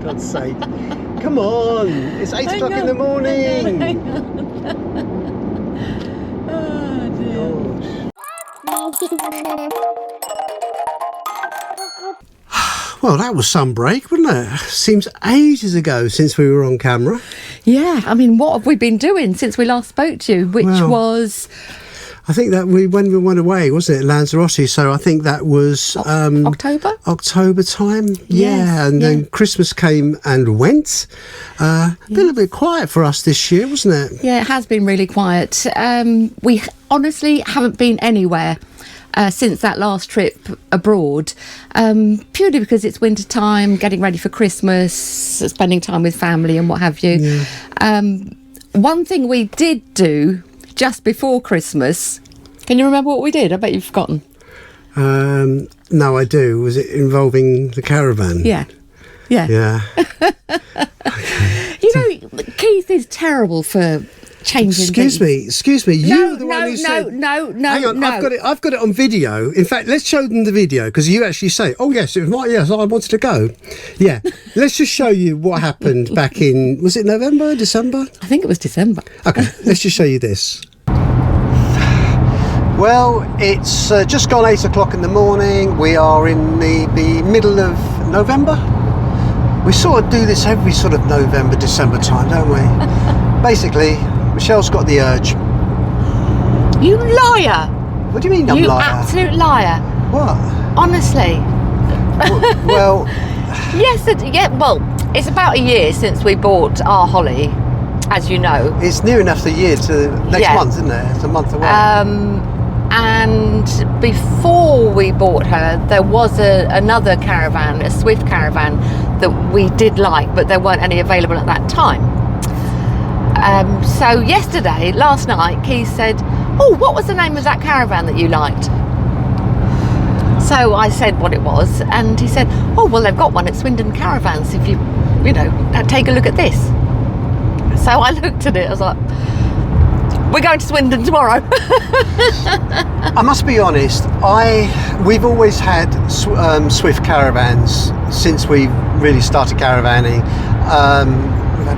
God's sake. Come on, it's 8 o'clock in the morning. Oh dear. Well, that was some break, wasn't it? Seems ages ago since we were on camera. Yeah, I mean, what have we been doing since we last spoke to you, which was... I think that when we went away, wasn't it, Lanzarote? So I think that was October? October time. Yes, yeah, and then Christmas came and went. Been a little bit quiet for us this year, wasn't it? Yeah, it has been really quiet. We honestly haven't been anywhere since that last trip abroad, purely because it's winter time, getting ready for Christmas, spending time with family and what have you. Yeah. One thing we did do just before Christmas, can you remember what we did? I bet you've forgotten. No, I do. Was it involving the caravan? Yeah. You know, Keith is terrible for changing Excuse me. You were the one who said... No. Hang on, I've got it on video. In fact, let's show them the video, because you actually say, oh, yes, it was yes, I wanted to go. Yeah, let's just show you what happened back in... Was it November, December? I think it was December. OK, let's just show you this. Well, it's just gone 8 o'clock in the morning. We are in the middle of November. We sort of do this every sort of November, December time, don't we? Basically, Michelle's got the urge. You liar! What do you mean I'm you liar? You absolute liar. What? Honestly. Well... Yes, well, it's about a year since we bought our Holly, as you know. It's near enough the year to next month, isn't it? It's a month away. And before we bought her, there was another caravan, a Swift caravan, that we did like, but there weren't any available at that time. So last night, Keith said, oh, what was the name of that caravan that you liked? So I said what it was, and he said, oh, well, they've got one at Swindon Caravans, if you take a look at this. So I looked at it, I was like, we're going to Swindon tomorrow. I must be honest, we've always had Swift caravans since we really started caravanning.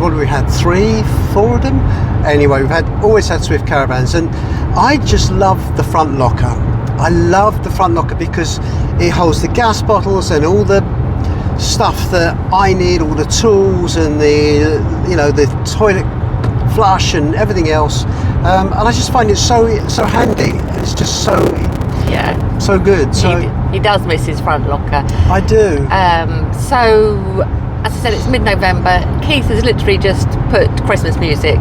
What have we had? 3, 4 of them? Anyway, we've always had Swift caravans, and I just love the front locker. I love the front locker because it holds the gas bottles and all the stuff that I need, all the tools and the toilet flush and everything else. And I just find it so handy. It's just so good. So he does miss his front locker. I do. So as I said, it's mid-November. Keith has literally just put Christmas music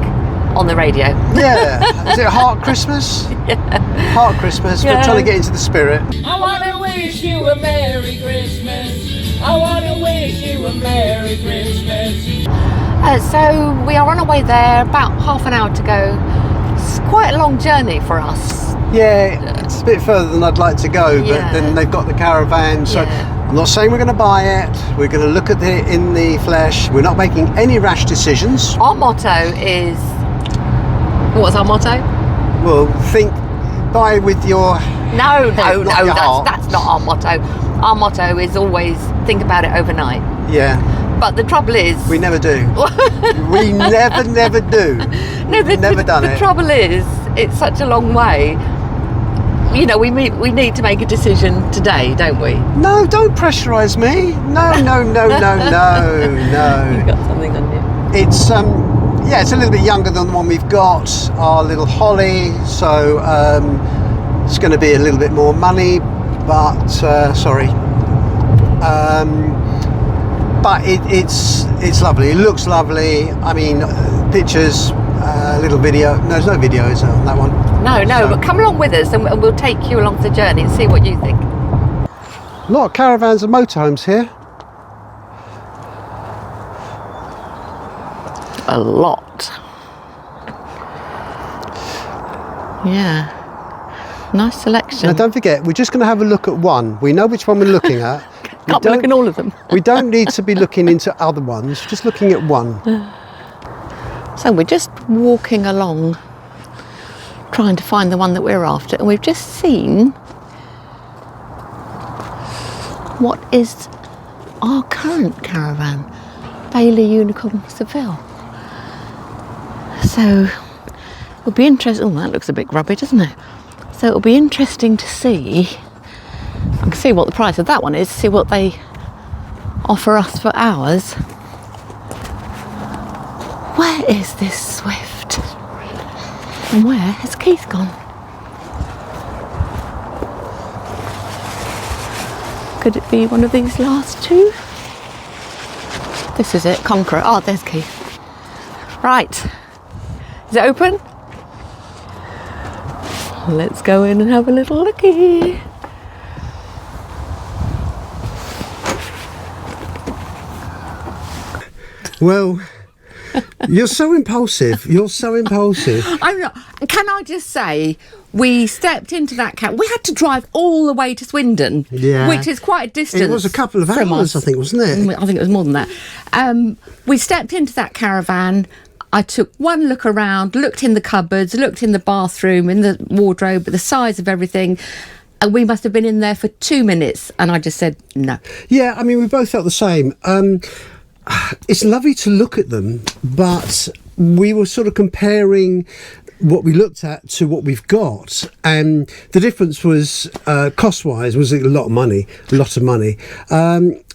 on the radio. Yeah. Is it Heart Christmas? Yeah. Heart Christmas. Yeah. We're trying to get into the spirit. I want to wish you a Merry Christmas. I want to wish you a Merry Christmas. So we are on our way there, about half an hour to go. It's quite a long journey for us. Yeah, it's a bit further than I'd like to go, but then they've got the caravan, so I'm not saying we're going to buy it. We're going to look at it in the flesh. We're not making any rash decisions. Our motto is... What's our motto? Well, buy with your... No, that's not our motto. Our motto is always think about it overnight. Yeah. But the trouble is... We never do. We never do. No, the trouble is, it's such a long way. We need to make a decision today, don't we? No, don't pressurise me. No. You've got something on you. It's it's a little bit younger than the one we've got, our little Holly, so it's going to be a little bit more money, but but it's lovely. It looks lovely. I mean, pictures, little video. No, there's no video, is there, on that one? No, but come along with us and we'll take you along the journey and see what you think. A lot of caravans and motorhomes here. A lot. Yeah. Nice selection. Now, don't forget, we're just going to have a look at one. We know which one we're looking at. Can't be looking at all of them. We don't need to be looking into other ones, just looking at one. So we're just walking along, trying to find the one that we're after, and we've just seen what is our current caravan, Bailey Unicorn Seville. So it'll be interesting. Oh, that looks a bit grubby, doesn't it? So it'll be interesting to see. I can see what the price of that one is, see what they offer us for ours. Where is this Swift? And where has Keith gone? Could it be one of these last two? This is it, Conqueror. Oh, there's Keith. Right. Is it open? Let's go in and have a little looky. Well, you're so impulsive. You're so impulsive. I'm not. Can I just say, we stepped into that cab. We had to drive all the way to Swindon, Yeah. which is quite a distance. It was a couple of from hours, us. I think, wasn't it? I think it was more than that. We stepped into that caravan. I took one look around, looked in the cupboards, looked in the bathroom, in the wardrobe, the size of everything. And we must have been in there for 2 minutes. And I just said, no. Yeah, I mean, we both felt the same. It's lovely to look at them, but we were sort of comparing what we looked at to what we've got, and the difference was cost-wise was a lot of money,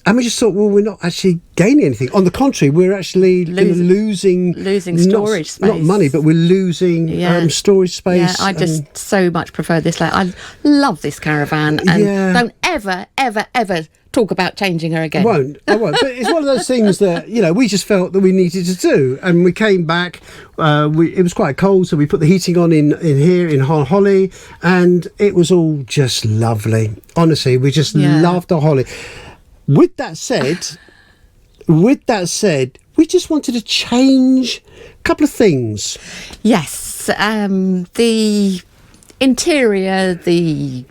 and we just thought, well, we're not actually gaining anything. On the contrary, we're actually losing storage space. not money, but we're losing storage space. Yeah, I just so much prefer this. Like, I love this caravan, and don't ever talk about changing her again. I won't. But it's one of those things that, you know, we just felt that we needed to do, and we came back. It was quite cold, so we put the heating on in here in Holly, and it was all just lovely. Honestly, we just loved the Holly. With that said, we just wanted to change a couple of things. Yes, the interior, the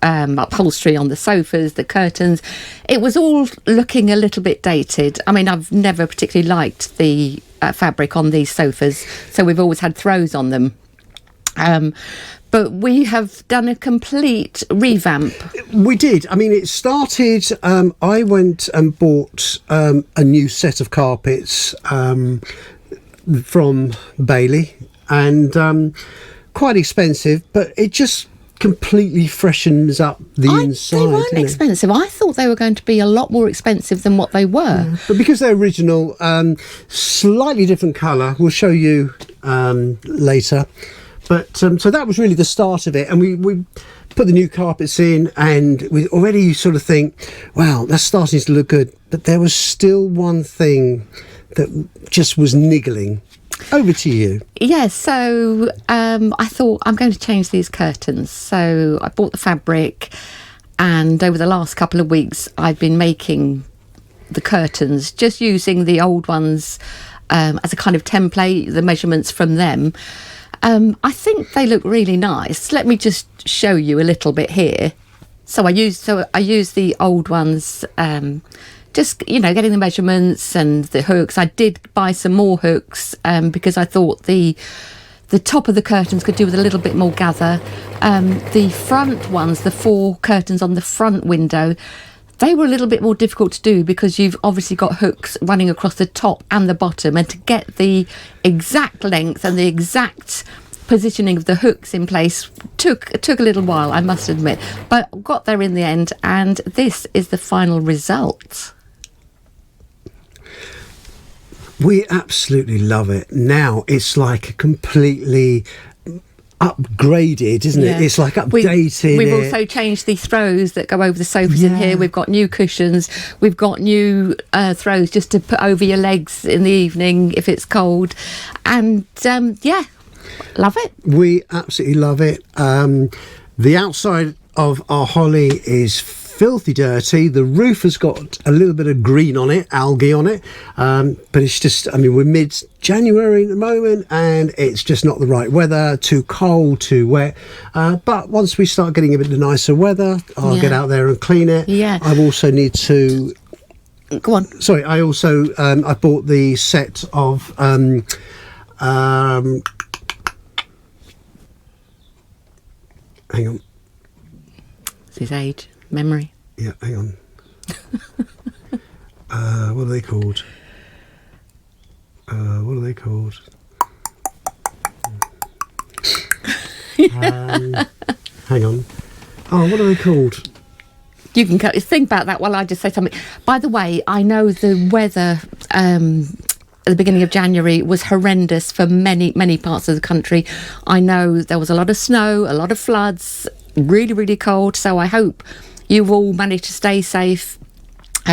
upholstery on the sofas, the curtains, it was all looking a little bit dated. I mean, I've never particularly liked the fabric on these sofas, so we've always had throws on them. But we have done a complete revamp. We did. I mean, it started, I went and bought a new set of carpets from Bailey, and quite expensive, but it just completely freshens up the inside. They weren't expensive. I thought they were going to be a lot more expensive than what they were. Yeah. But because they're original, slightly different colour, we'll show you later. But so that was really the start of it, and we put the new carpets in, and we already sort of think, wow, that's starting to look good. But there was still one thing that just was niggling. Over to you. Yeah, so I thought I'm going to change these curtains. So I bought the fabric, and over the last couple of weeks I've been making the curtains, just using the old ones as a kind of template, the measurements from them. I think they look really nice. Let me just show you a little bit here. So I used the old ones, just, you know, getting the measurements and the hooks. I did buy some more hooks because I thought the top of the curtains could do with a little bit more gather. The front ones, the 4 curtains on the front window, they were a little bit more difficult to do because you've obviously got hooks running across the top and the bottom, and to get the exact length and the exact positioning of the hooks in place took a little while, I must admit, but got there in the end, and this is the final result. We absolutely love it. Now it's like completely upgraded, isn't it? It's like updated. We've also changed the throws that go over the sofas in here. We've got new cushions. We've got new throws just to put over your legs in the evening if it's cold. And love it. We absolutely love it. The outside of our Holly is filthy dirty. The roof has got a little bit of green on it, algae on it, but it's just, I mean, we're mid-January at the moment, and it's just not the right weather. Too cold, too wet, but once we start getting a bit of nicer weather, I'll get out there and clean it. I also need to go on. Sorry, I also I bought the set of hang on. It's his age, memory. Yeah, hang on. What are they called? What are they called? Hang on. Oh, what are they called? You can think about that while I just say something. By the way, I know the weather at the beginning of January was horrendous for many, many parts of the country. I know there was a lot of snow, a lot of floods, really, really cold. So I hope you've all managed to stay safe.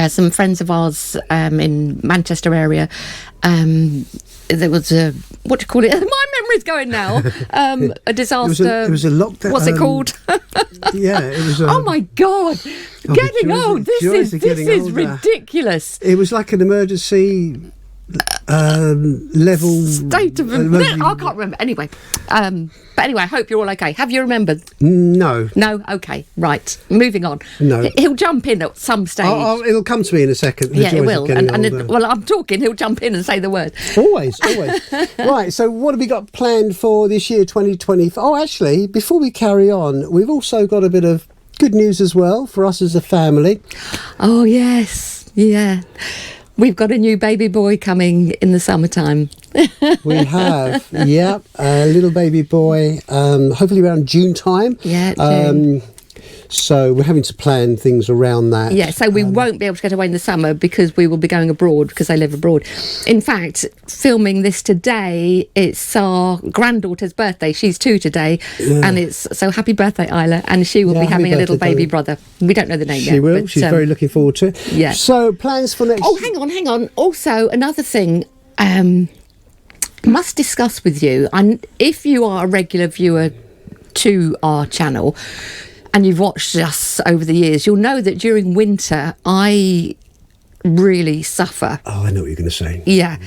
Some friends of ours in Manchester area, there was a, what do you call it? My memory's going now. A disaster. It was a lockdown. What's it called? Yeah, it was. Oh my God! Getting old. This is ridiculous. It was like an emergency level state of emergency. I can't remember. Anyway, but anyway, I hope you're all okay. Have you remembered? No. Okay, right. Moving on. No. He'll jump in at some stage. It'll come to me in a second. Yeah, it will. Well, I'm talking. He'll jump in and say the word. Always. Right. So, what have we got planned for this year, 2020? Oh, actually, before we carry on, we've also got a bit of good news as well for us as a family. Oh yes, yeah. We've got a new baby boy coming in the summertime. We have, yeah, a little baby boy, hopefully around June time. Yeah, June. So we're having to plan things around that. Yeah, so we won't be able to get away in the summer because we will be going abroad because they live abroad. In fact, filming this today, it's our granddaughter's birthday. She's 2 today. Yeah. And it's so happy birthday, Isla. And she will be having a little baby brother. We don't know the name yet. She will. She's very looking forward to it. Yeah. So plans for next... Oh, hang on. Also, another thing... must discuss with you, and if you are a regular viewer to our channel and you've watched us over the years, you'll know that during winter I really suffer. Oh, I know what you're going to say. Yeah,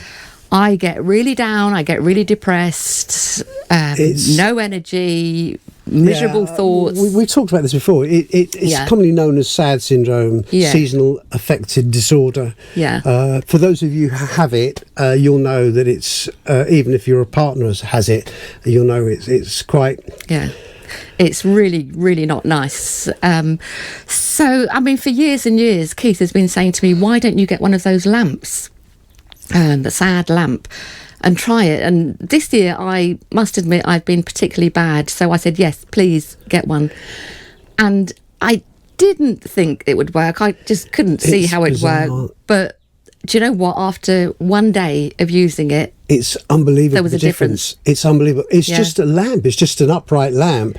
I get really down, I get really depressed, no energy, miserable thoughts. We talked about this before. It's commonly known as SAD syndrome, seasonal affective disorder. Yeah. For those of you who have it, you'll know that it's, even if your partner has it, you'll know it's quite... Yeah. It's really, really not nice. So, I mean, for years and years, Keith has been saying to me, why don't you get one of those lamps? The SAD lamp, and try it. And this year, I must admit, I've been particularly bad. So I said, yes, please get one. And I didn't think it would work. I just couldn't see how it worked. But do you know what? After one day of using it, it's unbelievable. There was a difference. It's unbelievable. It's just a lamp. It's just an upright lamp.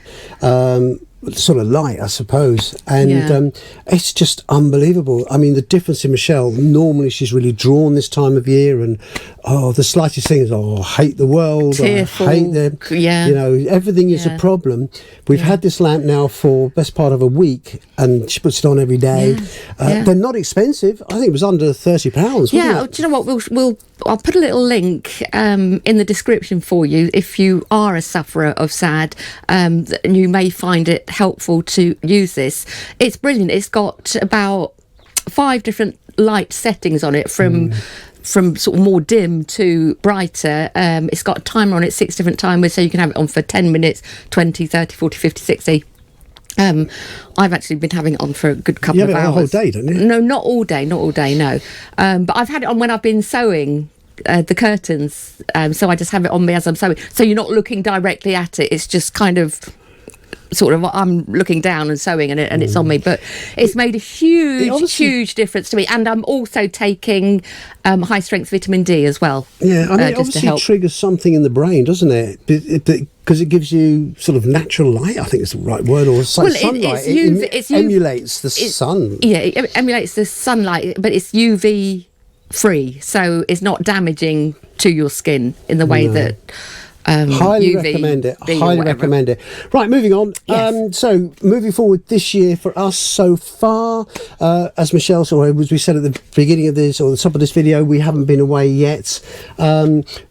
Sort of light, I suppose, and it's just unbelievable. I mean, the difference in Michele. Normally, she's really drawn this time of year, and the slightest thing is, I hate the world, tearful. I hate them. Yeah, you know, everything is a problem. We've had this lamp now for best part of a week, and she puts it on every day. They're not expensive. I think it was under £30. Yeah, do you know what? I'll put a little link in the description for you if you are a sufferer of SAD, and you may find it helpful to use this. It's brilliant. It's got about 5 different light settings on it, from sort of more dim to brighter. It's got a timer on it, 6 different timers, so you can have it on for 10 minutes, 20, 30, 40, 50, 60. I've actually been having it on for a good couple of hours. You have it the whole day, don't you? No, not all day, no. But I've had it on when I've been sewing the curtains, so I just have it on me as I'm sewing. So you're not looking directly at it, it's just kind of sort of I'm looking down and sewing and it's on me, but it's made a huge difference to me. And I'm also taking high strength vitamin D as well. Yeah, I mean, it obviously triggers something in the brain, doesn't it? Because it gives you sort of natural light, I think it's the right word, or sunlight. It emulates the sun. Yeah, it emulates the sunlight, but it's UV free, so it's not damaging to your skin in the way that highly UV recommend it. B Highly recommend it. Right, moving on. Yes. So moving forward this year for us so far, as Michele, or as we said at the beginning of this, or the top of this video, we haven't been away yet.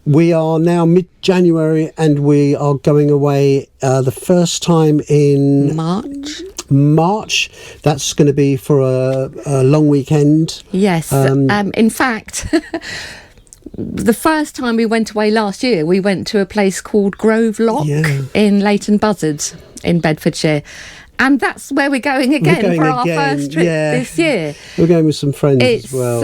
We are now mid-January and we are going away the first time in March. That's going to be for a long weekend. Yes. In fact, the first time we went away last year, we went to a place called Grove Lock in Leighton Buzzard in Bedfordshire, And that's where we're going again for our first trip this year. We're going with some friends as well.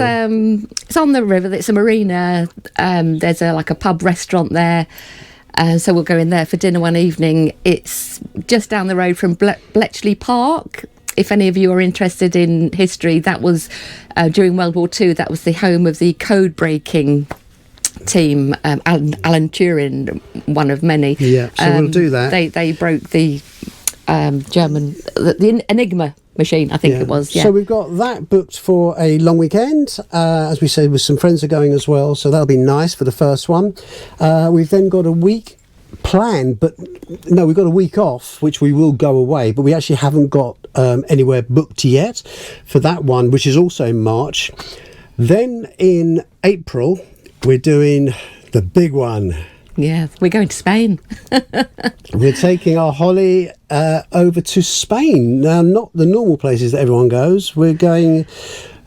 It's on the river. It's a marina. There's a pub restaurant there. So we'll go in there for dinner one evening. It's just down the road from Bletchley Park. If any of you are interested in history, that was during World War II. That was the home of the code breaking team. Alan Turing, one of many. Yeah, so we'll do that. They broke the German, the Enigma machine, I think it was. Yeah. So we've got that booked for a long weekend, as we said, with some friends are going as well. So that'll be nice for the first one. We've then got a week planned, but no, we've got a week off, which we will go away, but we actually haven't got anywhere booked yet for that one, which is also in March. Then in April, we're doing the big one. Yeah, we're going to Spain. We're taking our Holly over to Spain. Now, not the normal places that everyone goes. We're going,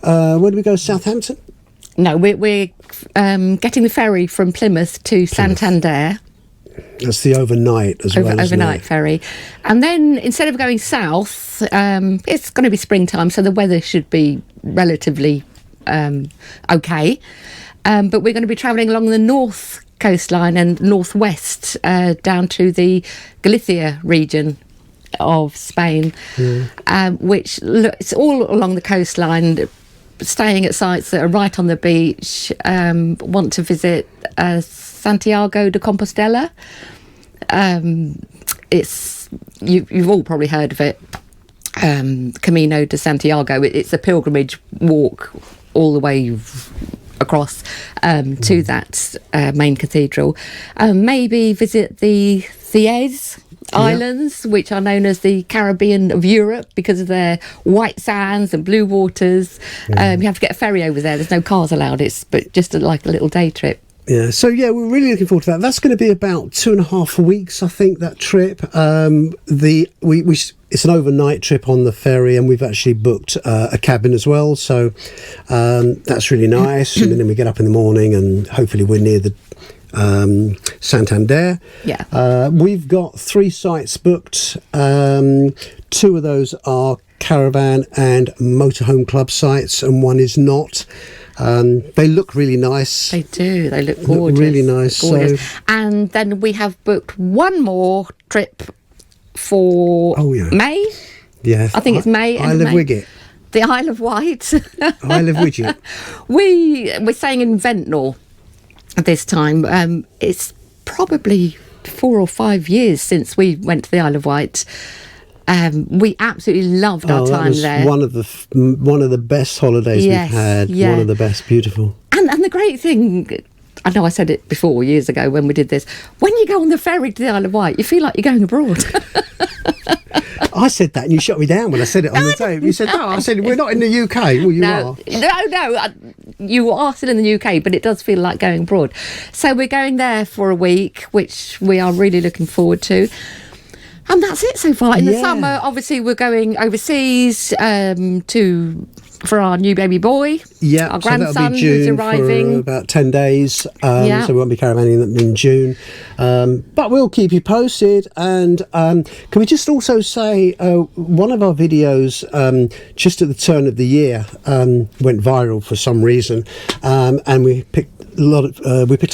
where do we go, Southampton? No, we're getting the ferry from Plymouth to Santander. That's the overnight as well, overnight ferry. And then instead of going south, it's going to be springtime, so the weather should be relatively okay. But we're going to be travelling along the north coastline and northwest down to the Galicia region of Spain, which it's all along the coastline, staying at sites that are right on the beach. Want to visit Santiago de Compostela. It's you've all probably heard of it, Camino de Santiago. It's a pilgrimage walk all the way across to that main cathedral. Maybe visit the Thees Islands, which are known as the Caribbean of Europe because of their white sands and blue waters. You have to get a ferry over there. There's no cars allowed. But just like a little day trip. Yeah, so we're really looking forward to that. That's going to be about 2.5 weeks, I think, that trip. It's an overnight trip on the ferry, and we've actually booked a cabin as well. So that's really nice. And then we get up in the morning, and hopefully we're near the Santander. Yeah. We've got 3 sites booked. 2 of those are Caravan and motorhome club sites, and 1 is not. They look really nice. They do. They look gorgeous. Really nice. Gorgeous. So, and then we have booked 1 more trip for May. Yeah, I think it's May. Isle of Wiget. The Isle of Wight. Isle of Wiget. We're staying in Ventnor this time. It's probably 4 or 5 years since we went to the Isle of Wight. We absolutely loved our time there. One of the best holidays we've had. Yeah. One of the best, beautiful. And the great thing, I know I said it before years ago when we did this, when you go on the ferry to the Isle of Wight, you feel like you're going abroad. I said that and you shut me down when I said it on the tape. You said, no, I said, we're not in the UK. Well, you are. No, you are still in the UK, but it does feel like going abroad. So we're going there for a week, which we are really looking forward to. And that's it so far. In the summer, obviously, we're going overseas for our new baby boy. Yeah, our grandson so that'll be June who's arriving for about 10 days. So we won't be caravanning in June. But we'll keep you posted. And can we just also say one of our videos just at the turn of the year went viral for some reason, and we picked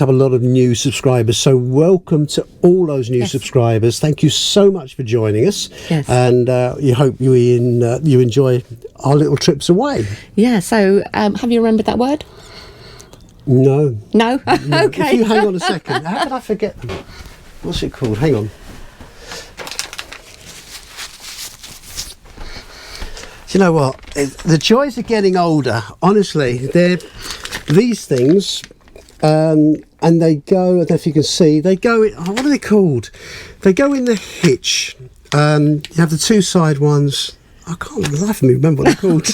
up a lot of new subscribers, so welcome to all those new subscribers. Thank you so much for joining us. And you hope you enjoy our little trips away. So have you remembered that word? No. Okay. If you hang on a second, how did I forget them? What's it called? Hang on. Do you know what, the joys of getting older, honestly, they're these things. And they go, I don't know if you can see, they go in, what are they called? They go in the hitch. You have the 2 side ones. I can't for the life of me remember what they're called.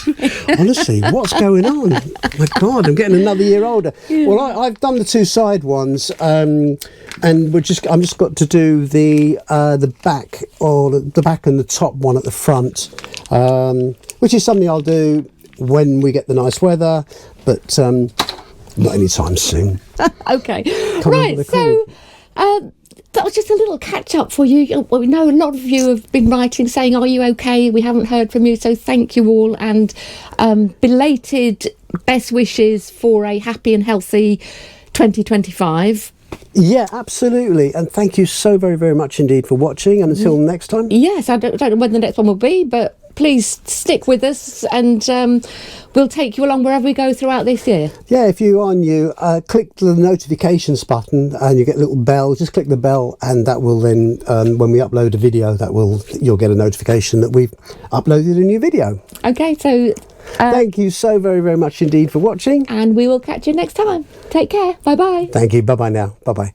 Honestly, what's going on? My God, I'm getting another year older. Well, I've done the 2 side ones, and I'm just got to do the back, or the back and the top one at the front, which is something I'll do when we get the nice weather, but not anytime soon. Okay. Right, so that was just a little catch up for you. Well, we know a lot of you have been writing saying, are you okay? We haven't heard from you, so thank you all, and belated best wishes for a happy and healthy 2025. Yeah, absolutely. And thank you so very, very much indeed for watching. And until next time. Yes, I don't know when the next one will be, but please stick with us, and we'll take you along wherever we go throughout this year. Yeah, if you're on, click the notifications button and you get a little bell. Just click the bell, and that will then, when we upload a video, you'll get a notification that we've uploaded a new video. Okay, so thank you so very, very much indeed for watching. and we will catch you next time. Take care. Bye bye. Thank you. Bye bye now. Bye bye.